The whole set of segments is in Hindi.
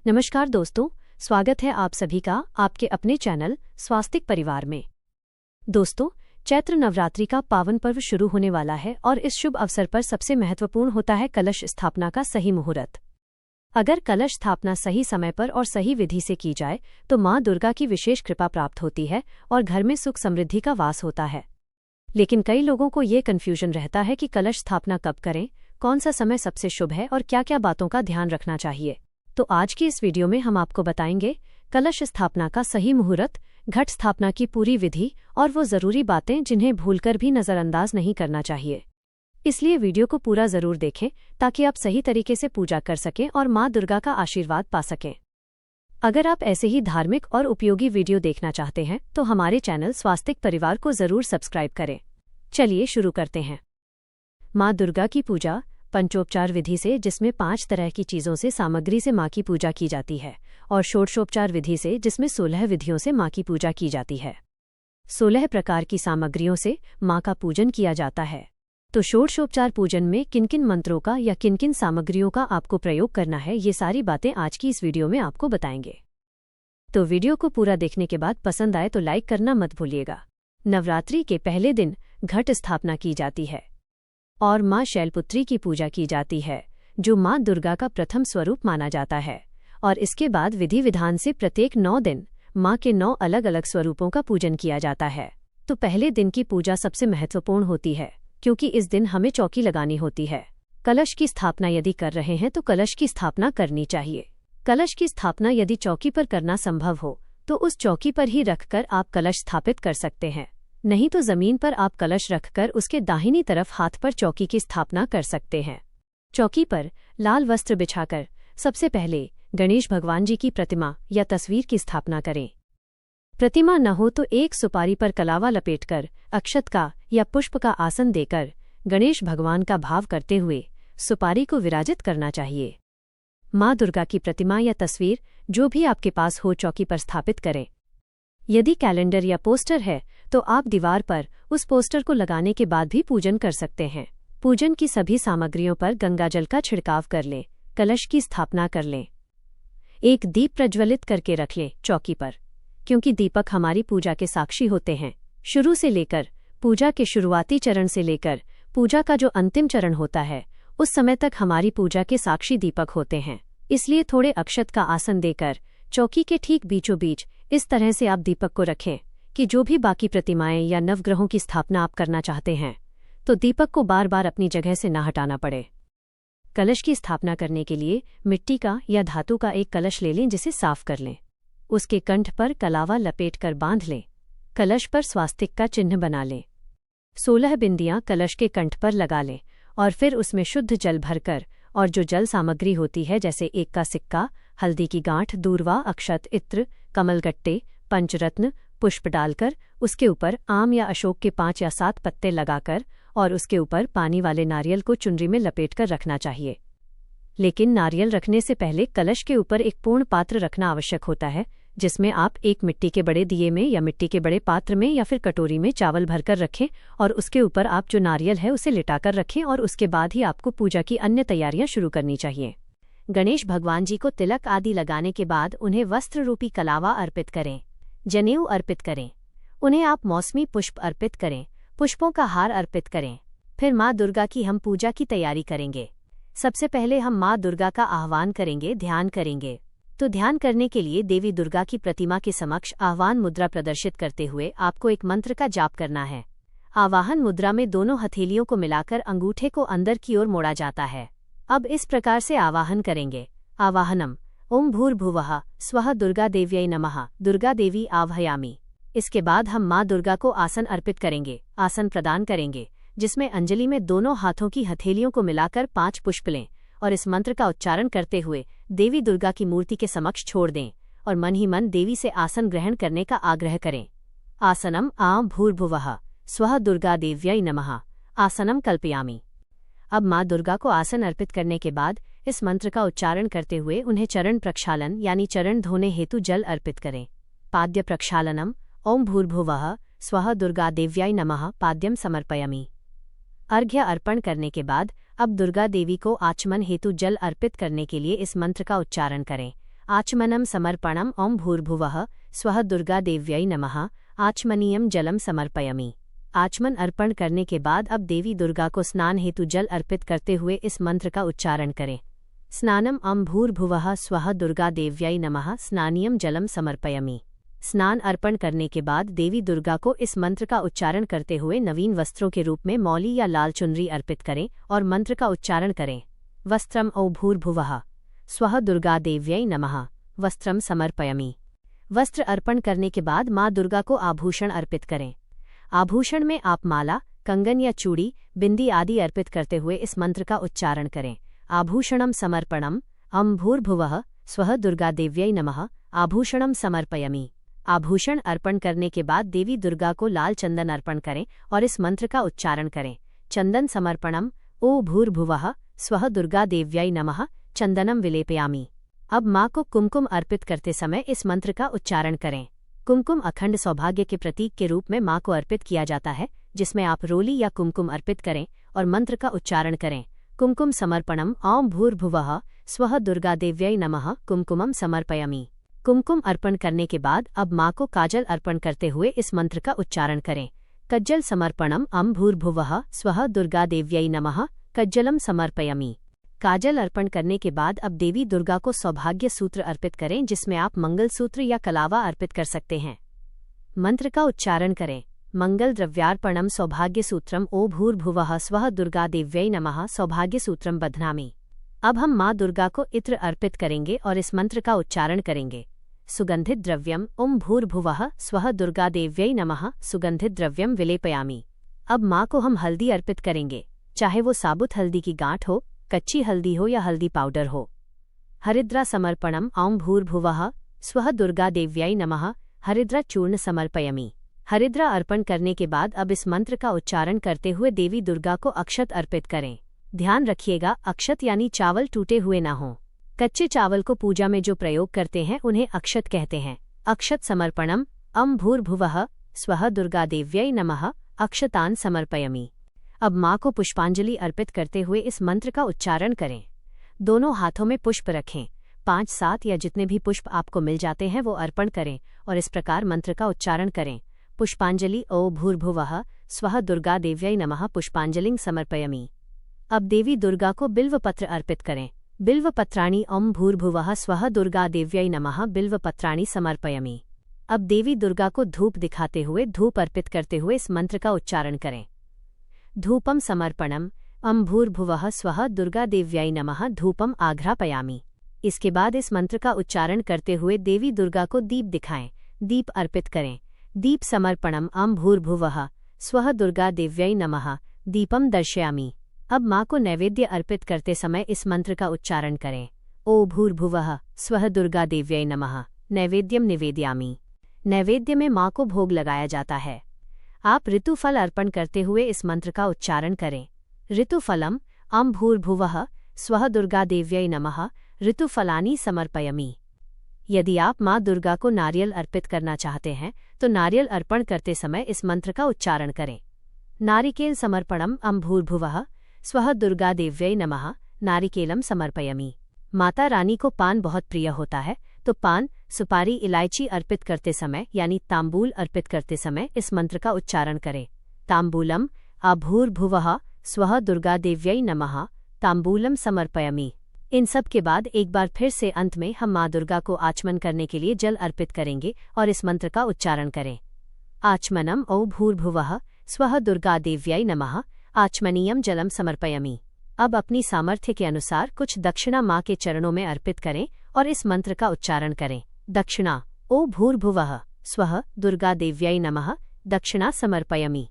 नमस्कार दोस्तों, स्वागत है आप सभी का आपके अपने चैनल स्वास्तिक परिवार में। दोस्तों, चैत्र नवरात्रि का पावन पर्व शुरू होने वाला है और इस शुभ अवसर पर सबसे महत्वपूर्ण होता है कलश स्थापना का सही मुहूर्त। अगर कलश स्थापना सही समय पर और सही विधि से की जाए तो माँ दुर्गा की विशेष कृपा प्राप्त होती है और घर में सुख समृद्धि का वास होता है। लेकिन कई लोगों को ये कन्फ्यूजन रहता है कि कलश स्थापना कब करें, कौन सा समय सबसे शुभ है और क्या क्या बातों का ध्यान रखना चाहिए। तो आज की इस वीडियो में हम आपको बताएंगे कलश स्थापना का सही मुहूर्त, घट स्थापना की पूरी विधि और वो जरूरी बातें जिन्हें भूलकर भी नजरअंदाज नहीं करना चाहिए। इसलिए वीडियो को पूरा जरूर देखें ताकि आप सही तरीके से पूजा कर सकें और माँ दुर्गा का आशीर्वाद पा सकें। अगर आप ऐसे ही धार्मिक और उपयोगी वीडियो देखना चाहते हैं तो हमारे चैनल स्वास्तिक परिवार को जरूर सब्सक्राइब करें। चलिए शुरू करते हैं। माँ दुर्गा की पूजा पंचोपचार विधि से, जिसमें 5 तरह की चीजों से सामग्री से माँ की पूजा की जाती है, और षोडशोपचार विधि से, जिसमें 16 विधियों से माँ की पूजा की जाती है। 16 प्रकार की सामग्रियों से माँ का पूजन किया जाता है। तो षोडशोपचार पूजन में किन किन मंत्रों का या किन किन सामग्रियों का आपको प्रयोग करना है, ये सारी बातें आज की इस वीडियो में आपको बताएंगे। तो वीडियो को पूरा देखने के बाद पसंद आए तो लाइक करना मत भूलिएगा। नवरात्रि के पहले दिन घट स्थापना की जाती है और माँ शैलपुत्री की पूजा की जाती है, जो माँ दुर्गा का प्रथम स्वरूप माना जाता है। और इसके बाद विधि विधान से प्रत्येक 9 दिन माँ के 9 अलग अलग स्वरूपों का पूजन किया जाता है। तो पहले दिन की पूजा सबसे महत्वपूर्ण होती है, क्योंकि इस दिन हमें चौकी लगानी होती है। कलश की स्थापना यदि कर रहे हैं तो कलश की स्थापना करनी चाहिए। कलश की स्थापना यदि चौकी पर करना संभव हो तो उस चौकी पर ही रखकर आप कलश स्थापित कर सकते हैं, नहीं तो जमीन पर आप कलश रखकर उसके दाहिनी तरफ हाथ पर चौकी की स्थापना कर सकते हैं। चौकी पर लाल वस्त्र बिछाकर सबसे पहले गणेश भगवान जी की प्रतिमा या तस्वीर की स्थापना करें। प्रतिमा न हो तो एक सुपारी पर कलावा लपेटकर अक्षत का या पुष्प का आसन देकर गणेश भगवान का भाव करते हुए सुपारी को विराजित करना चाहिए। माँ दुर्गा की प्रतिमा या तस्वीर जो भी आपके पास हो चौकी पर स्थापित करें। यदि कैलेंडर या पोस्टर है तो आप दीवार पर उस पोस्टर को लगाने के बाद भी पूजन कर सकते हैं। पूजन की सभी सामग्रियों पर गंगाजल का छिड़काव कर लें, कलश की स्थापना कर लें। एक दीप प्रज्वलित करके रख लें चौकी पर, क्योंकि दीपक हमारी पूजा के साक्षी होते हैं। शुरू से लेकर पूजा के शुरुआती चरण से लेकर पूजा का जो अंतिम चरण होता है, उस समय तक हमारी पूजा के साक्षी दीपक होते हैं। इसलिए थोड़े अक्षत का आसन देकर चौकी के ठीक बीचों बीच इस तरह से आप दीपक को रखें कि जो भी बाकी प्रतिमाएं या नवग्रहों की स्थापना आप करना चाहते हैं तो दीपक को बार बार अपनी जगह से न हटाना पड़े। कलश की स्थापना करने के लिए मिट्टी का या धातु का एक कलश ले लें, जिसे साफ कर लें। उसके कंठ पर कलावा लपेटकर बांध लें। कलश पर स्वास्तिक का चिन्ह बना लें। 16 बिंदियां कलश के कंठ पर लगा लें और फिर उसमें शुद्ध जल भरकर और जो जल सामग्री होती है, जैसे 1 का सिक्का, हल्दी की गांठ, दूर्वा, अक्षत, इत्र, कमलगट्टे, पंचरत्न, पुष्प डालकर उसके ऊपर आम या अशोक के 5 या 7 पत्ते लगाकर और उसके ऊपर पानी वाले नारियल को चुनरी में लपेटकर रखना चाहिए। लेकिन नारियल रखने से पहले कलश के ऊपर एक पूर्ण पात्र रखना आवश्यक होता है, जिसमें आप एक मिट्टी के बड़े दिए में या मिट्टी के बड़े पात्र में या फिर कटोरी में चावल भरकर रखें और उसके ऊपर आप जो नारियल है उसे लिटाकर रखें, और उसके बाद ही आपको पूजा की अन्य तैयारियां शुरू करनी चाहिए। गणेश भगवान जी को तिलक आदि लगाने के बाद उन्हें वस्त्र रूपी कलावा अर्पित करें, जनेऊ अर्पित करें। उन्हें आप मौसमी पुष्प अर्पित करें, पुष्पों का हार अर्पित करें। फिर माँ दुर्गा की हम पूजा की तैयारी करेंगे। सबसे पहले हम माँ दुर्गा का आह्वान करेंगे, ध्यान करेंगे। तो ध्यान करने के लिए देवी दुर्गा की प्रतिमा के समक्ष आह्वान मुद्रा प्रदर्शित करते हुए आपको एक मंत्र का जाप करना है। आवाहन मुद्रा में दोनों हथेलियों को मिलाकर अंगूठे को अंदर की ओर मोड़ा जाता है। अब इस प्रकार से आवाहन करेंगे। आवाहनम ओम भूर्भुवः स्वः दुर्गा देव्यै नमः, दुर्गा देवी आवाहयामि। इसके बाद हम माँ दुर्गा को आसन अर्पित करेंगे, आसन प्रदान करेंगे, जिसमें अंजलि में दोनों हाथों की हथेलियों को मिलाकर 5 पुष्प लें और इस मंत्र का उच्चारण करते हुए देवी दुर्गा की मूर्ति के समक्ष छोड़ दें और मन ही मन देवी से आसन ग्रहण करने का आग्रह करें। आसनम आं भूर्भुवः स्वः दुर्गा देव्यै नमः, आसनम कल्पयामि। अब माँ दुर्गा को आसन अर्पित करने के बाद इस मंत्र का उच्चारण करते हुए उन्हें चरण प्रक्षालन यानी चरण धोने हेतु जल अर्पित करें। पाद्य प्रक्षालनम ओम भूर्भुवः स्वः दुर्गा देव्यै नमः, पाद्यम समर्पयामि। अर्घ्य अर्पण करने के बाद अब दुर्गा देवी को आचमन हेतु जल अर्पित करने के लिए इस मंत्र का उच्चारण करें। आचमनम समर्पणम ओम भूर्भुवः स्वः दुर्गा देव्यै नमः। आचमनीयम जलम समर्पयामि। आचमन अर्पण करने के बाद अब देवी दुर्गा को स्नान हेतु जल अर्पित करते हुए इस मंत्र का उच्चारण करें। स्नानम ओम भूर्भुवः स्वः दुर्गा देव्यै नमः स्नानियम जलम समर्पयामि। स्नान अर्पण करने के बाद देवी दुर्गा को इस मंत्र का उच्चारण करते हुए नवीन वस्त्रों के रूप में मौली या लाल चुनरी अर्पित करें और मंत्र का उच्चारण करें। वस्त्रम ओ भूर्भुवः स्वः दुर्गा देव्यै नमः वस्त्रम समर्पयामि। वस्त्र अर्पण करने के बाद माँ दुर्गा को आभूषण अर्पित करें। आभूषण में आप माला, कंगन या चूड़ी, बिंदी आदि अर्पित करते हुए इस मंत्र का उच्चारण करें। आभूषणम समर्पणम अं भूर्भुवः स्वः दुर्गा देव्यै नमः आभूषणम समर्पयामि। आभूषण अर्पण करने के बाद देवी दुर्गा को लाल चंदन अर्पण करें और इस मंत्र का उच्चारण करें। चंदन समर्पणम ओ भूर्भुवः स्वः दुर्गा देव्यै नमः चंदनम विलेपयामि। अब माँ को कुमकुम अर्पित करते समय इस मंत्र का उच्चारण करें। कुमकुम अखंड सौभाग्य के प्रतीक के रूप में माँ को अर्पित किया जाता है, जिसमें आप रोली या कुमकुम अर्पित करें और मंत्र का उच्चारण करें। कुमकुम समर्पणम ओम भूर्भुवः स्वः दुर्गा देव्यै नमः कुमकुमम समर्पयामि। कुमकुम अर्पण करने के बाद अब माँ को काजल अर्पण करते हुए इस मंत्र का उच्चारण करें। कज्जल समर्पणम अं भूर्भुवः स्वः दुर्गा देव्यै नमः कज्जलम समर्पयामि। काजल अर्पण करने के बाद अब देवी दुर्गा को सौभाग्य सूत्र अर्पित करें, जिसमें आप मंगलसूत्र या कलावा अर्पित कर सकते हैं। मंत्र का उच्चारण करें। मंगल द्रव्यार्पणम सौभाग्य सूत्रम ओ भूर्भुवः स्वः दुर्गा देव्यै नमः सौभाग्य सूत्रम बध्नामि। अब हम माँ दुर्गा को इत्र अर्पित करेंगे और इस मंत्र का उच्चारण करेंगे। सुगंधित द्रव्यम ओम भूर्भुवः स्वः दुर्गा देव्यै नमः सुगंधित द्रव्यम विलेपयामि। अब माँ को हम हल्दी अर्पित करेंगे, चाहे वो साबुत हल्दी की गांठ हो, कच्ची हल्दी हो या हल्दी पाउडर हो। हरिद्रा समर्पणम ओम भूर्भुवः स्वः दुर्गा देव्यै नमः हरिद्रा चूर्ण समर्पयामि। हरिद्रा अर्पण करने के बाद अब इस मंत्र का उच्चारण करते हुए देवी दुर्गा को अक्षत अर्पित करें। ध्यान रखिएगा, अक्षत यानी चावल टूटे हुए ना हों। कच्चे चावल को पूजा में जो प्रयोग करते हैं उन्हें अक्षत कहते हैं। अक्षत समर्पणम अं भूर्भुवः स्वः दुर्गा देव्यै नमः अक्षतान समर्पयामि। अब माँ को पुष्पांजलि अर्पित करते हुए इस मंत्र का उच्चारण करें। दोनों हाथों में पुष्प रखें। 5-7 या जितने भी पुष्प आपको मिल जाते हैं वो अर्पण करें और इस प्रकार मंत्र का उच्चारण करें। पुष्पांजलि ओ भूर्भुवः स्वः दुर्गा देव्यै नमः पुष्पांजलिं समर्पयामि। अब देवी दुर्गा को बिल्वपत्र अर्पित करें। बिल्वपत्राणि ओम भूर्भुवः स्वः दुर्गा देव्यै नमः बिल्वपत्राणि समर्पयामि। अब देवी दुर्गा को धूप दिखाते हुए धूप अर्पित करते हुए इस मंत्र का उच्चारण करें। धूपम समर्पणम अं भूर्भुवः स्वः दुर्गा देव्यै नमः धूपम आघ्रापयामि। इसके बाद इस मंत्र का उच्चारण करते हुए देवी दुर्गा को दीप दिखाएं, दीप अर्पित करें। दीप समर्पणम अं भूर्भुवः स्वः दुर्गा देव्यै नमः दीपम दर्शयामि। अब माँ को नैवेद्य अर्पित करते समय इस मंत्र का उच्चारण करें। ओ भूर्भुवः स्वः दुर्गा देव्यै नमः नैवेद्यम निवेदयामि। नैवेद्य में माँ को भोग लगाया जाता है। आप ऋतुफल अर्पण करते हुए इस मंत्र का उच्चारण करें। ऋतुफलम अं भूर्भुवः स्वः दुर्गा देव्यै नमः ऋतुफलानि समर्पयामि। यदि आप माँ दुर्गा को नारियल अर्पित करना चाहते हैं तो नारियल अर्पण करते समय इस मंत्र का उच्चारण करें। नारिकेल समर्पणम अं भूर्भुवः स्वः दुर्गा देव्यै नमः नारिकेलम समर्पयामि। माता रानी को पान बहुत प्रिय होता है, तो पान, सुपारी, इलायची अर्पित करते समय यानी तांबूल अर्पित करते समय इस मंत्र का उच्चारण करें। तांबूलम अभूर्भुवः स्वः दुर्गा देव्यै नमः तांबूलम समर्पयामि। इन सब के बाद एक बार फिर से अंत में हम माँ दुर्गा को आचमन करने के लिए जल अर्पित करेंगे और इस मंत्र का उच्चारण करें। आचमनम ओ भूर्भुवः स्वः दुर्गा देव्यै नमः आचमनीयम जलम समर्पयामि। अब अपनी सामर्थ्य के अनुसार कुछ दक्षिणा माँ के चरणों में अर्पित करें और इस मंत्र का उच्चारण करें। दक्षिणा ओ भूर्भुवः स्वः दुर्गा देव्यै नमः दक्षिणा समर्पयामि।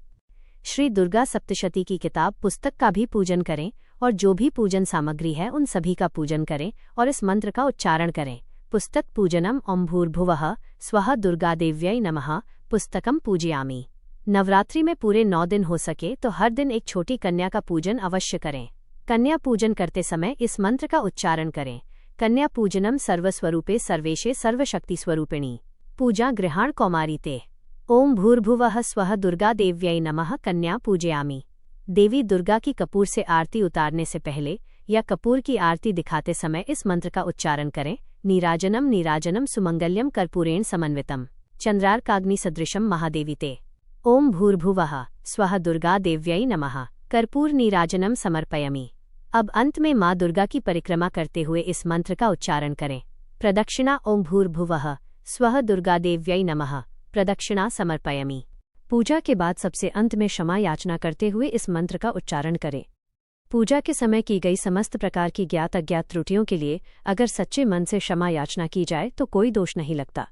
श्री दुर्गा सप्तशती की किताब पुस्तक का भी पूजन करें और जो भी पूजन सामग्री है उन सभी का पूजन करें और इस मंत्र का उच्चारण करें। पुस्तक पूजनम ओम भूर्भुवः स्वः दुर्गा देव्यै नमः पुस्तकम पूजयामि। नवरात्रि में पूरे 9 दिन हो सके तो हर दिन एक छोटी कन्या का पूजन अवश्य करें। कन्या पूजन करते समय इस मंत्र का उच्चारण करें। कन्या पूजनम सर्वस्वरूपे सर्वेशे सर्वशक्ति स्वरूपिणी पूजा गृहाण कौमारीते। ओम भूर्भुवः स्वः दुर्गा देव्यै नमः कन्या पूजयामि। देवी दुर्गा की कपूर से आरती उतारने से पहले या कपूर की आरती दिखाते समय इस मंत्र का उच्चारण करें। नीराजनम नीराजनम सुमंगल्यम कर्पूरेण समन्वितम चंद्रार्काग्निसदृशम महादेवीते। ओम भूर्भुवः स्वः दुर्गा देव्यै नमः। कर्पूर नीराजनम समर्पयामि। अब अंत में माँ दुर्गा की परिक्रमा करते हुए इस मंत्र का उच्चारण करें। प्रदक्षिणा ओम भूर्भुवः स्वः दुर्गा देव्यै नमः प्रदक्षिणा समर्पयामि। पूजा के बाद सबसे अंत में क्षमा याचना करते हुए इस मंत्र का उच्चारण करें। पूजा के समय की गई समस्त प्रकार की ज्ञात अज्ञात त्रुटियों के लिए अगर सच्चे मन से क्षमा याचना की जाए तो कोई दोष नहीं लगता।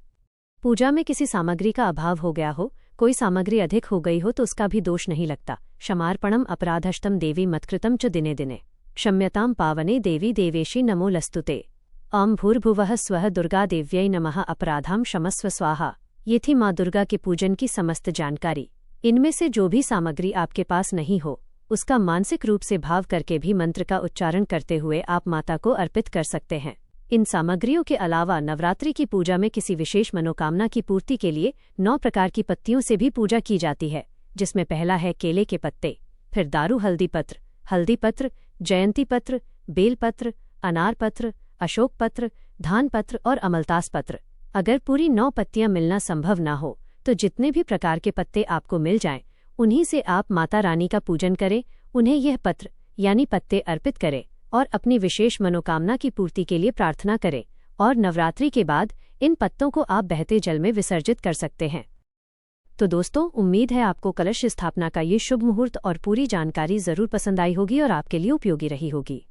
पूजा में किसी सामग्री का अभाव हो गया हो, कोई सामग्री अधिक हो गई हो तो उसका भी दोष नहीं लगता। क्षमार्पणम अपराधष्टम देवी मत्कृतं च दिने दिने क्षम्यतां पावने देवी देवेशी नमो लस्तुते। ओम भूर्भुवः स्वः दुर्गा देव्यै नमः अपराधां क्षमस्व स्वाहा। ये थी माँ दुर्गा के पूजन की समस्त जानकारी। इनमें से जो भी सामग्री आपके पास नहीं हो उसका मानसिक रूप से भाव करके भी मंत्र का उच्चारण करते हुए आप माता को अर्पित कर सकते हैं। इन सामग्रियों के अलावा नवरात्रि की पूजा में किसी विशेष मनोकामना की पूर्ति के लिए 9 प्रकार की पत्तियों से भी पूजा की जाती है, जिसमें पहला है केले के पत्ते, फिर दारू हल्दी पत्र, जयंती पत्र, बेलपत्र, अनार पत्र, अशोक पत्र, धान पत्र और अमलतास पत्र। अगर पूरी 9 पत्तियां मिलना संभव ना हो तो जितने भी प्रकार के पत्ते आपको मिल जाएं, उन्हीं से आप माता रानी का पूजन करें, उन्हें यह पत्र यानी पत्ते अर्पित करें और अपनी विशेष मनोकामना की पूर्ति के लिए प्रार्थना करें। और नवरात्रि के बाद इन पत्तों को आप बहते जल में विसर्जित कर सकते हैं। तो दोस्तों, उम्मीद है आपको कलश स्थापना का ये शुभ मुहूर्त और पूरी जानकारी जरूर पसंद आई होगी और आपके लिए उपयोगी रही होगी।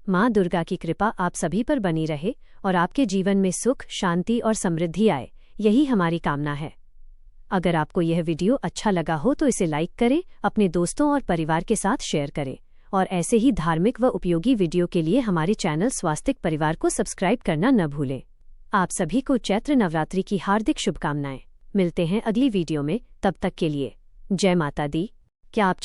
माँ दुर्गा की कृपा आप सभी पर बनी रहे और आपके जीवन में सुख, शांति और समृद्धि आए, यही हमारी कामना है। अगर आपको यह वीडियो अच्छा लगा हो तो इसे लाइक करें, अपने दोस्तों और परिवार के साथ शेयर करें और ऐसे ही धार्मिक व उपयोगी वीडियो के लिए हमारे चैनल स्वास्तिक परिवार को सब्सक्राइब करना न भूलें। आप सभी को चैत्र नवरात्रि की हार्दिक शुभकामनाएं। मिलते हैं अगली वीडियो में, तब तक के लिए जय माता दी। क्या आप